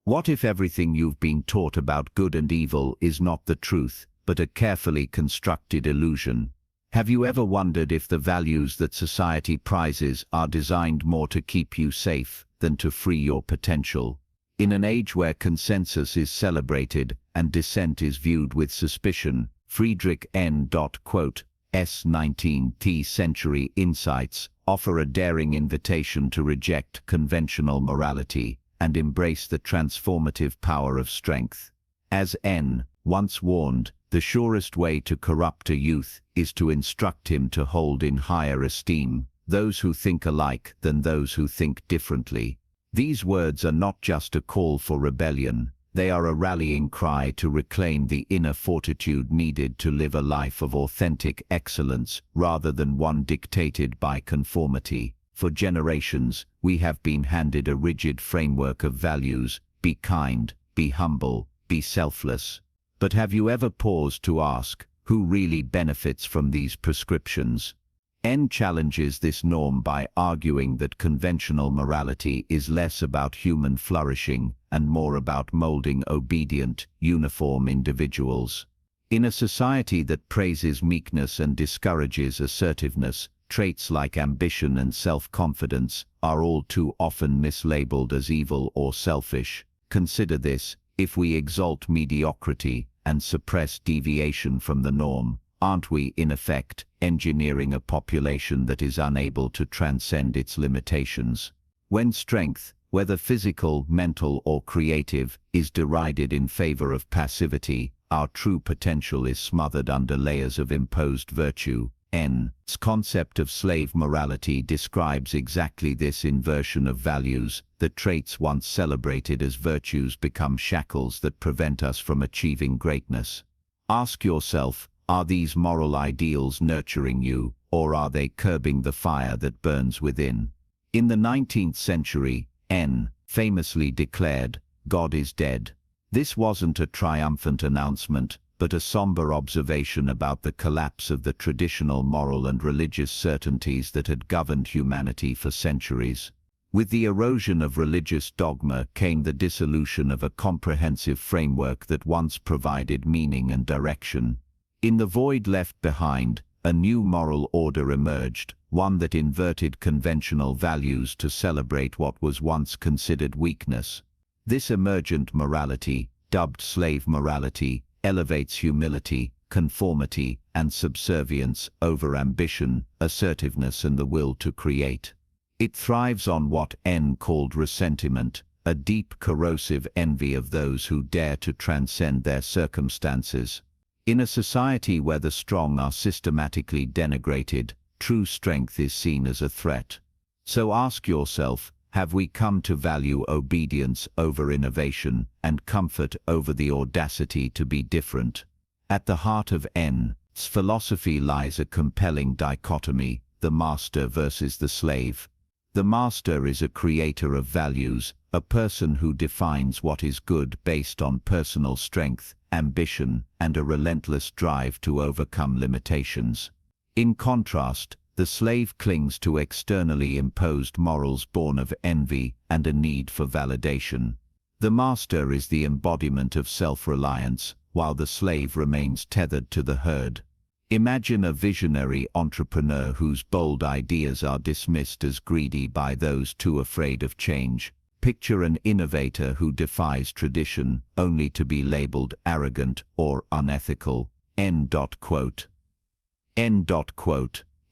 What if everything you've been taught about good and evil is not the truth, but a carefully constructed illusion? Have you ever wondered if the values that society prizes are designed more to keep you safe than to free your potential? In an age where consensus is celebrated and dissent is viewed with suspicion, Friedrich Nietzsche's 19th century insights offer a daring invitation to reject conventional morality and embrace the transformative power of strength. As N once warned, the surest way to corrupt a youth is to instruct him to hold in higher esteem those who think alike than those who think differently. These words are not just a call for rebellion, they are a rallying cry to reclaim the inner fortitude needed to live a life of authentic excellence rather than one dictated by conformity. For generations, we have been handed a rigid framework of values: be kind, be humble, be selfless. But have you ever paused to ask, who really benefits from these prescriptions? N challenges this norm by arguing that conventional morality is less about human flourishing and more about molding obedient, uniform individuals. In a society that praises meekness and discourages assertiveness, traits like ambition and self-confidence are all too often mislabeled as evil or selfish. Consider this: if we exalt mediocrity and suppress deviation from the norm, aren't we, in effect, engineering a population that is unable to transcend its limitations? When strength, whether physical, mental, or creative, is derided in favor of passivity, our true potential is smothered under layers of imposed virtue. N's concept of slave morality describes exactly this inversion of values. The traits once celebrated as virtues become shackles that prevent us from achieving greatness. Ask yourself, are these moral ideals nurturing you, or are they curbing the fire that burns within? In the 19th century, N famously declared, "God is dead." This wasn't a triumphant announcement, but a somber observation about the collapse of the traditional moral and religious certainties that had governed humanity for centuries. With the erosion of religious dogma came the dissolution of a comprehensive framework that once provided meaning and direction. In the void left behind, a new moral order emerged, one that inverted conventional values to celebrate what was once considered weakness. This emergent morality, dubbed slave morality, elevates humility, conformity, and subservience over ambition, assertiveness, and the will to create. It thrives on what N called ressentiment, a deep corrosive envy of those who dare to transcend their circumstances. In a society where the strong are systematically denigrated, true strength is seen as a threat. So ask yourself, have we come to value obedience over innovation and comfort over the audacity to be different? At the heart of N's philosophy lies a compelling dichotomy: the master versus the slave. The master is a creator of values, a person who defines what is good based on personal strength, ambition, and a relentless drive to overcome limitations. In contrast, the slave clings to externally imposed morals born of envy and a need for validation. The master is the embodiment of self-reliance, while the slave remains tethered to the herd. Imagine a visionary entrepreneur whose bold ideas are dismissed as greedy by those too afraid of change. Picture an innovator who defies tradition, only to be labeled arrogant or unethical.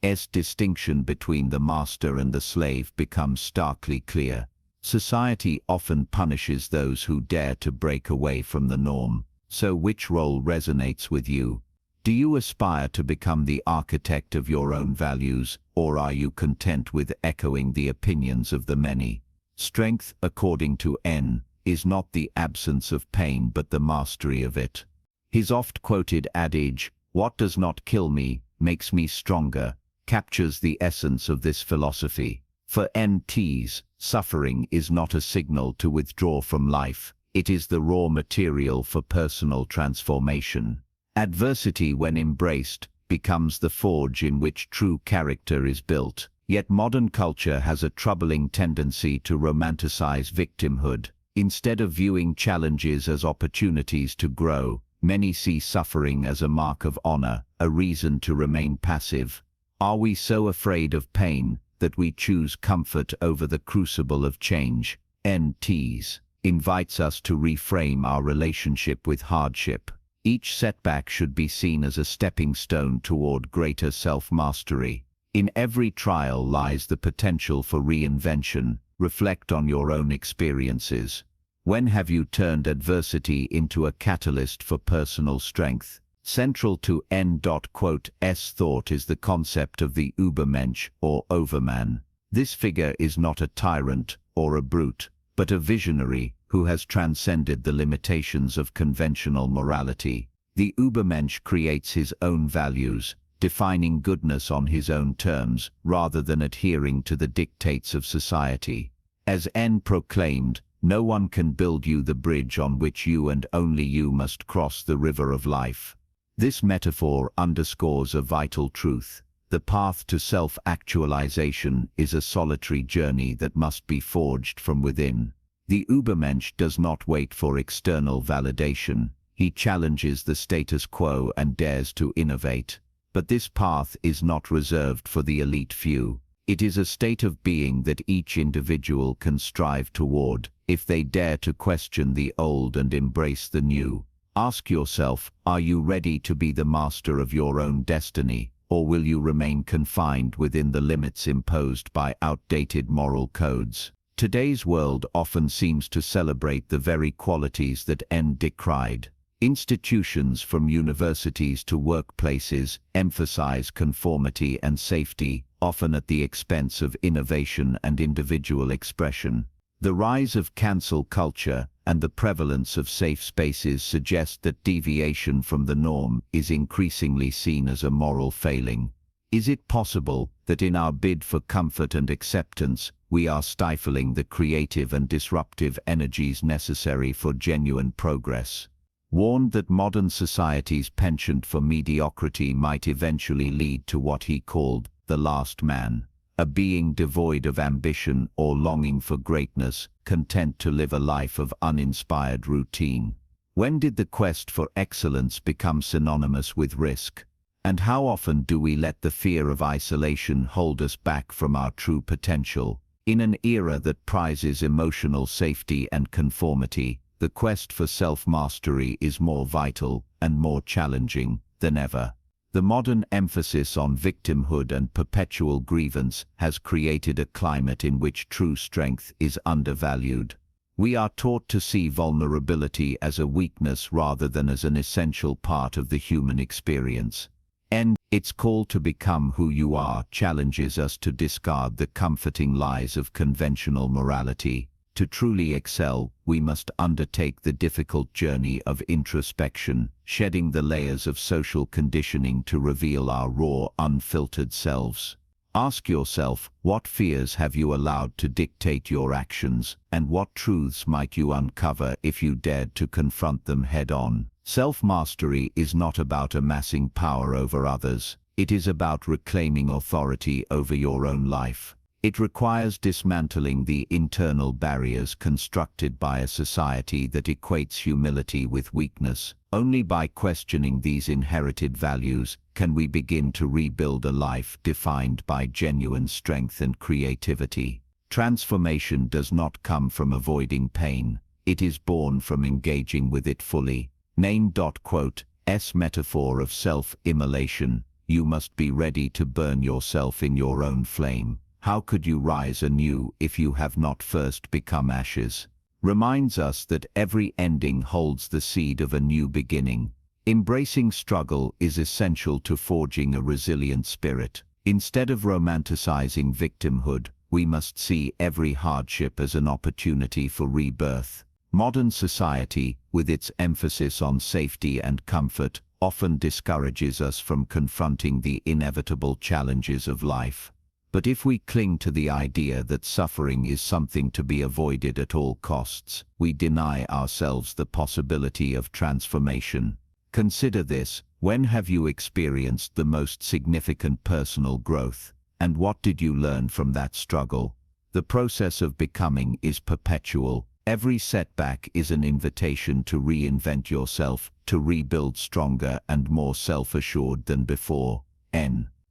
S distinction between the master and the slave becomes starkly clear. Society often punishes those who dare to break away from the norm. So which role resonates with you? Do you aspire to become the architect of your own values, or are you content with echoing the opinions of the many? Strength, according to N, is not the absence of pain but the mastery of it. His oft-quoted adage, "What does not kill me, makes me stronger," captures the essence of this philosophy. For N.T.'s, suffering is not a signal to withdraw from life, it is the raw material for personal transformation. Adversity, when embraced, becomes the forge in which true character is built. Yet modern culture has a troubling tendency to romanticize victimhood. Instead of viewing challenges as opportunities to grow, many see suffering as a mark of honor, a reason to remain passive. Are we so afraid of pain that we choose comfort over the crucible of change? NTs invites us to reframe our relationship with hardship. Each setback should be seen as a stepping stone toward greater self-mastery. In every trial lies the potential for reinvention. Reflect on your own experiences. When have you turned adversity into a catalyst for personal strength? Central to N.'s thought is the concept of the Übermensch, or overman. This figure is not a tyrant or a brute, but a visionary who has transcended the limitations of conventional morality. The Übermensch creates his own values, defining goodness on his own terms, rather than adhering to the dictates of society. As N proclaimed, no one can build you the bridge on which you and only you must cross the river of life. This metaphor underscores a vital truth. The path to self-actualization is a solitary journey that must be forged from within. The Übermensch does not wait for external validation. He challenges the status quo and dares to innovate. But this path is not reserved for the elite few. It is a state of being that each individual can strive toward, if they dare to question the old and embrace the new. Ask yourself, are you ready to be the master of your own destiny, or will you remain confined within the limits imposed by outdated moral codes? Today's world often seems to celebrate the very qualities that N decried. Institutions from universities to workplaces emphasize conformity and safety, often at the expense of innovation and individual expression. The rise of cancel culture and the prevalence of safe spaces suggest that deviation from the norm is increasingly seen as a moral failing. Is it possible that in our bid for comfort and acceptance, we are stifling the creative and disruptive energies necessary for genuine progress? Warned that modern society's penchant for mediocrity might eventually lead to what he called the last man, a being devoid of ambition or longing for greatness, content to live a life of uninspired routine. When did the quest for excellence become synonymous with risk? And how often do we let the fear of isolation hold us back from our true potential? In an era that prizes emotional safety and conformity, the quest for self-mastery is more vital and more challenging than ever. The modern emphasis on victimhood and perpetual grievance has created a climate in which true strength is undervalued. We are taught to see vulnerability as a weakness rather than as an essential part of the human experience. And its call to become who you are challenges us to discard the comforting lies of conventional morality. To truly excel, we must undertake the difficult journey of introspection, shedding the layers of social conditioning to reveal our raw, unfiltered selves. Ask yourself, what fears have you allowed to dictate your actions, and what truths might you uncover if you dared to confront them head-on? Self-mastery is not about amassing power over others. It is about reclaiming authority over your own life. It requires dismantling the internal barriers constructed by a society that equates humility with weakness. Only by questioning these inherited values can we begin to rebuild a life defined by genuine strength and creativity. Transformation does not come from avoiding pain. It is born from engaging with it fully. S metaphor of self-immolation. You must be ready to burn yourself in your own flame. How could you rise anew if you have not first become ashes? Reminds us that every ending holds the seed of a new beginning. Embracing struggle is essential to forging a resilient spirit. Instead of romanticizing victimhood, we must see every hardship as an opportunity for rebirth. Modern society, with its emphasis on safety and comfort, often discourages us from confronting the inevitable challenges of life. But if we cling to the idea that suffering is something to be avoided at all costs, we deny ourselves the possibility of transformation. Consider this: when have you experienced the most significant personal growth? And what did you learn from that struggle? The process of becoming is perpetual. Every setback is an invitation to reinvent yourself, to rebuild stronger and more self-assured than before.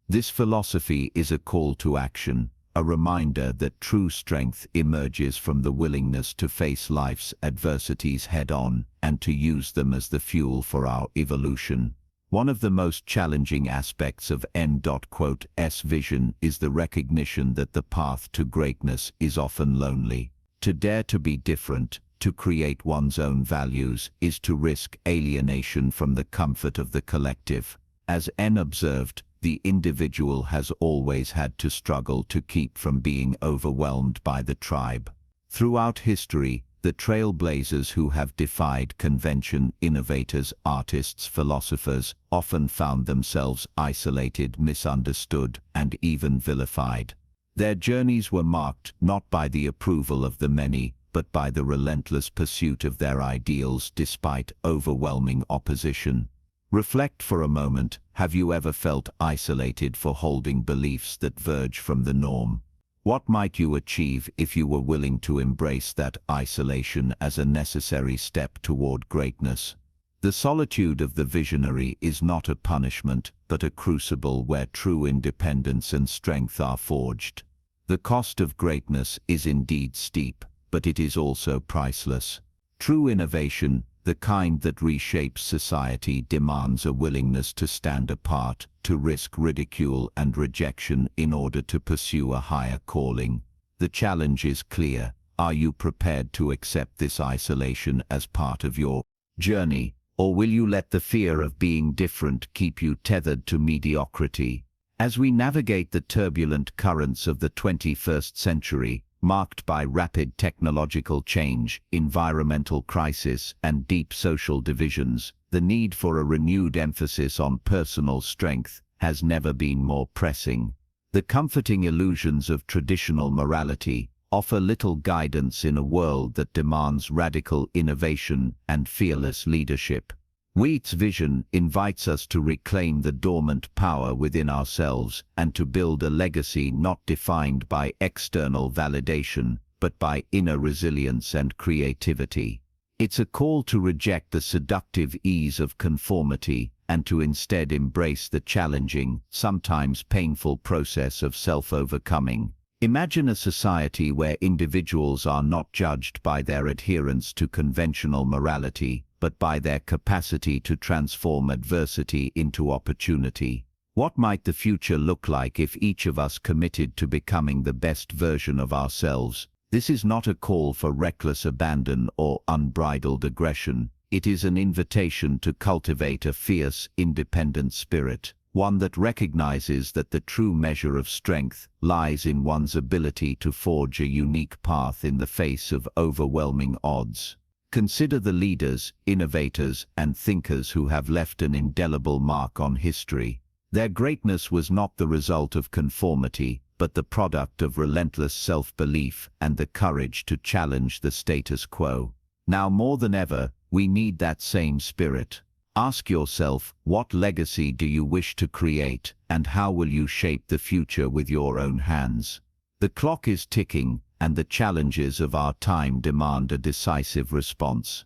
This philosophy is a call to action, a reminder that true strength emerges from the willingness to face life's adversities head-on and to use them as the fuel for our evolution. One of the most challenging aspects of N.'s vision is the recognition that the path to greatness is often lonely. To dare to be different, to create one's own values, is to risk alienation from the comfort of the collective. As N observed, the individual has always had to struggle to keep from being overwhelmed by the tribe. Throughout history, the trailblazers who have defied convention, innovators, artists, philosophers, often found themselves isolated, misunderstood, and even vilified. Their journeys were marked not by the approval of the many, but by the relentless pursuit of their ideals despite overwhelming opposition. Reflect for a moment, have you ever felt isolated for holding beliefs that verge from the norm? What might you achieve if you were willing to embrace that isolation as a necessary step toward greatness? The solitude of the visionary is not a punishment, but a crucible where true independence and strength are forged. The cost of greatness is indeed steep, but it is also priceless. True innovation, the kind that reshapes society, demands a willingness to stand apart, to risk ridicule and rejection in order to pursue a higher calling. The challenge is clear. Are you prepared to accept this isolation as part of your journey, or will you let the fear of being different keep you tethered to mediocrity? As we navigate the turbulent currents of the 21st century, marked by rapid technological change, environmental crisis, and deep social divisions, the need for a renewed emphasis on personal strength has never been more pressing. The comforting illusions of traditional morality offer little guidance in a world that demands radical innovation and fearless leadership. Wheat's vision invites us to reclaim the dormant power within ourselves and to build a legacy not defined by external validation, but by inner resilience and creativity. It's a call to reject the seductive ease of conformity and to instead embrace the challenging, sometimes painful process of self-overcoming. Imagine a society where individuals are not judged by their adherence to conventional morality, but by their capacity to transform adversity into opportunity. What might the future look like if each of us committed to becoming the best version of ourselves? This is not a call for reckless abandon or unbridled aggression. It is an invitation to cultivate a fierce, independent spirit, one that recognizes that the true measure of strength lies in one's ability to forge a unique path in the face of overwhelming odds. Consider the leaders, innovators, and thinkers who have left an indelible mark on history. Their greatness was not the result of conformity, but the product of relentless self-belief and the courage to challenge the status quo. Now more than ever, we need that same spirit. Ask yourself, what legacy do you wish to create, and how will you shape the future with your own hands? The clock is ticking, and the challenges of our time demand a decisive response.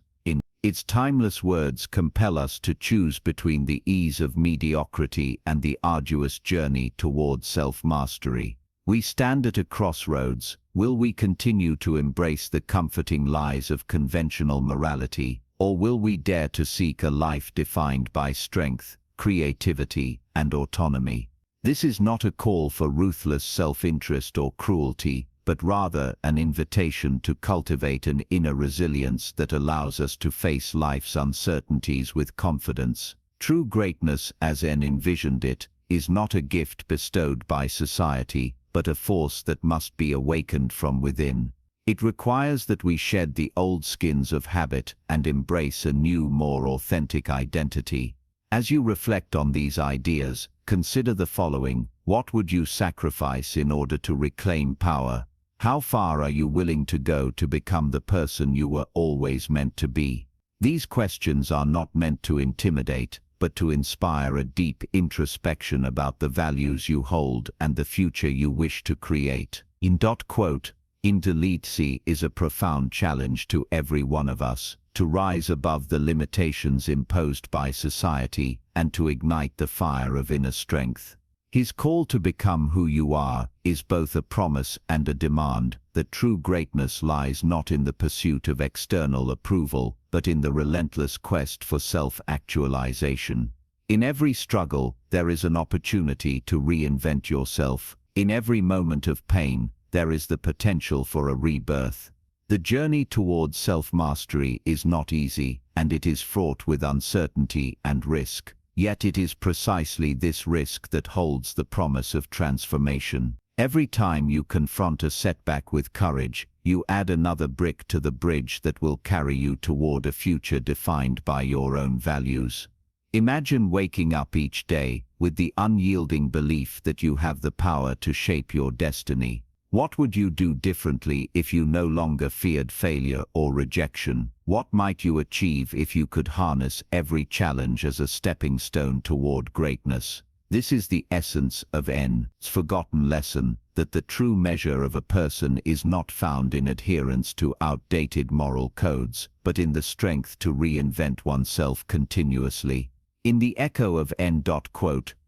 Its timeless words compel us to choose between the ease of mediocrity and the arduous journey towards self-mastery. We stand at a crossroads. Will we continue to embrace the comforting lies of conventional morality, or will we dare to seek a life defined by strength, creativity, and autonomy? This is not a call for ruthless self-interest or cruelty, but rather an invitation to cultivate an inner resilience that allows us to face life's uncertainties with confidence. True greatness, as N envisioned it, is not a gift bestowed by society, but a force that must be awakened from within. It requires that we shed the old skins of habit and embrace a new, more authentic identity. As you reflect on these ideas, consider the following. What would you sacrifice in order to reclaim power? How far are you willing to go to become the person you were always meant to be? These questions are not meant to intimidate, but to inspire a deep introspection about the values you hold and the future you wish to create. Intelligence is a profound challenge to every one of us, to rise above the limitations imposed by society and to ignite the fire of inner strength. His call to become who you are is both a promise and a demand that true greatness lies not in the pursuit of external approval, but in the relentless quest for self-actualization. In every struggle, there is an opportunity to reinvent yourself. In every moment of pain, there is the potential for a rebirth. The journey towards self-mastery is not easy, and it is fraught with uncertainty and risk. Yet it is precisely this risk that holds the promise of transformation. Every time you confront a setback with courage, you add another brick to the bridge that will carry you toward a future defined by your own values. Imagine waking up each day with the unyielding belief that you have the power to shape your destiny. What would you do differently if you no longer feared failure or rejection? What might you achieve if you could harness every challenge as a stepping stone toward greatness? This is the essence of N's forgotten lesson, that the true measure of a person is not found in adherence to outdated moral codes, but in the strength to reinvent oneself continuously. In the echo of N.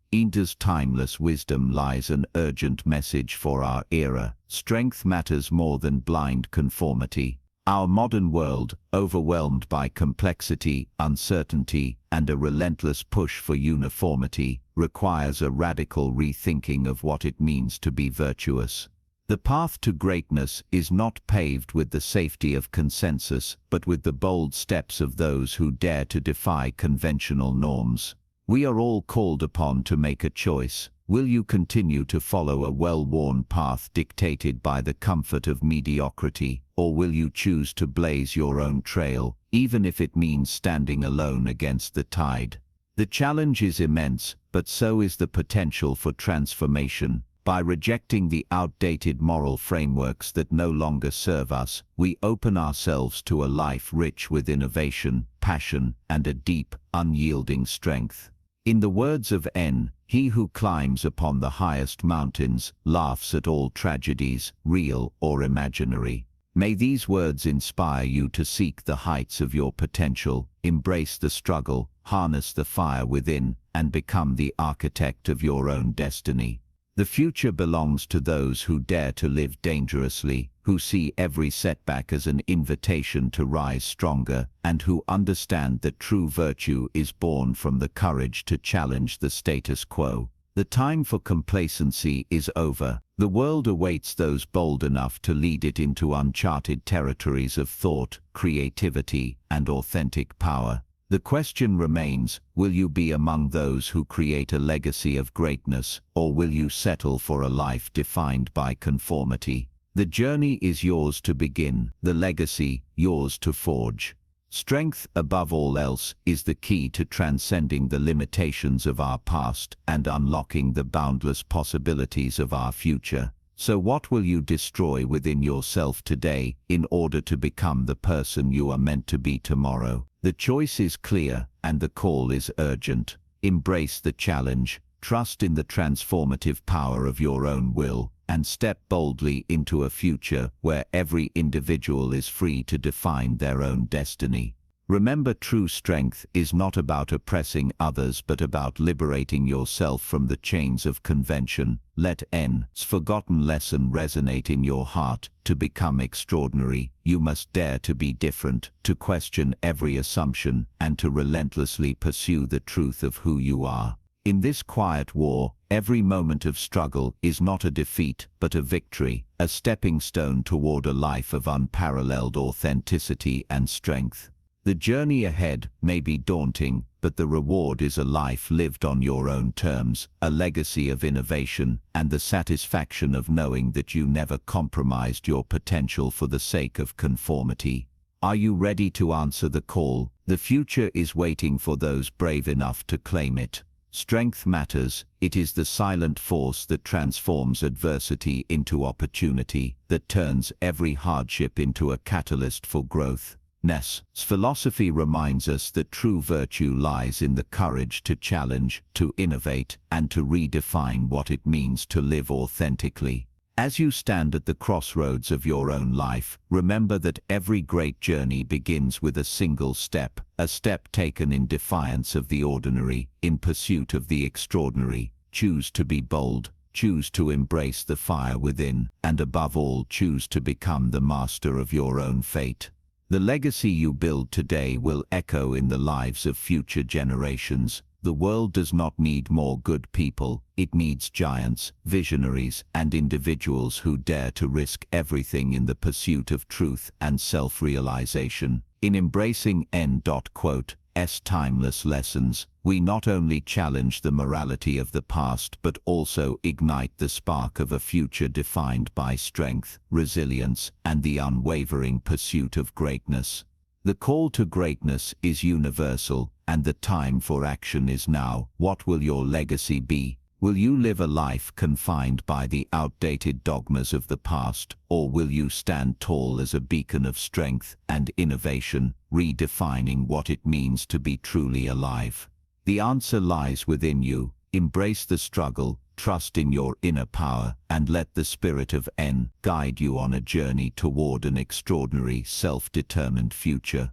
Inda's timeless wisdom lies an urgent message for our era. Strength matters more than blind conformity. Our modern world, overwhelmed by complexity, uncertainty, and a relentless push for uniformity, requires a radical rethinking of what it means to be virtuous. The path to greatness is not paved with the safety of consensus, but with the bold steps of those who dare to defy conventional norms. We are all called upon to make a choice. Will you continue to follow a well-worn path dictated by the comfort of mediocrity, or will you choose to blaze your own trail, even if it means standing alone against the tide? The challenge is immense, but so is the potential for transformation. By rejecting the outdated moral frameworks that no longer serve us, we open ourselves to a life rich with innovation, passion, and a deep, unyielding strength. In the words of N, he who climbs upon the highest mountains laughs at all tragedies, real or imaginary. May these words inspire you to seek the heights of your potential, embrace the struggle, harness the fire within, and become the architect of your own destiny. The future belongs to those who dare to live dangerously, who see every setback as an invitation to rise stronger, and who understand that true virtue is born from the courage to challenge the status quo. The time for complacency is over. The world awaits those bold enough to lead it into uncharted territories of thought, creativity, and authentic power. The question remains, will you be among those who create a legacy of greatness, or will you settle for a life defined by conformity? The journey is yours to begin, the legacy yours to forge. Strength, above all else, is the key to transcending the limitations of our past and unlocking the boundless possibilities of our future. So what will you destroy within yourself today in order to become the person you are meant to be tomorrow? The choice is clear, and the call is urgent. Embrace the challenge, trust in the transformative power of your own will, and step boldly into a future where every individual is free to define their own destiny. Remember, true strength is not about oppressing others but about liberating yourself from the chains of convention. Let N's forgotten lesson resonate in your heart. To become extraordinary, you must dare to be different, to question every assumption, and to relentlessly pursue the truth of who you are. In this quiet war, every moment of struggle is not a defeat but a victory, a stepping stone toward a life of unparalleled authenticity and strength. The journey ahead may be daunting, but the reward is a life lived on your own terms, a legacy of innovation, and the satisfaction of knowing that you never compromised your potential for the sake of conformity. Are you ready to answer the call? The future is waiting for those brave enough to claim it. Strength matters. It is the silent force that transforms adversity into opportunity, that turns every hardship into a catalyst for growth. Ness's philosophy reminds us that true virtue lies in the courage to challenge, to innovate, and to redefine what it means to live authentically. As you stand at the crossroads of your own life, remember that every great journey begins with a single step, a step taken in defiance of the ordinary, in pursuit of the extraordinary. Choose to be bold, choose to embrace the fire within, and above all choose to become the master of your own fate. The legacy you build today will echo in the lives of future generations. The world does not need more good people, it needs giants, visionaries, and individuals who dare to risk everything in the pursuit of truth and self-realization. In embracing N.'s timeless lessons, we not only challenge the morality of the past but also ignite the spark of a future defined by strength, resilience, and the unwavering pursuit of greatness. The call to greatness is universal, and the time for action is now. What will your legacy be? Will you live a life confined by the outdated dogmas of the past, or will you stand tall as a beacon of strength and innovation, redefining what it means to be truly alive? The answer lies within you. Embrace the struggle, trust in your inner power, and let the spirit of N guide you on a journey toward an extraordinary, self-determined future.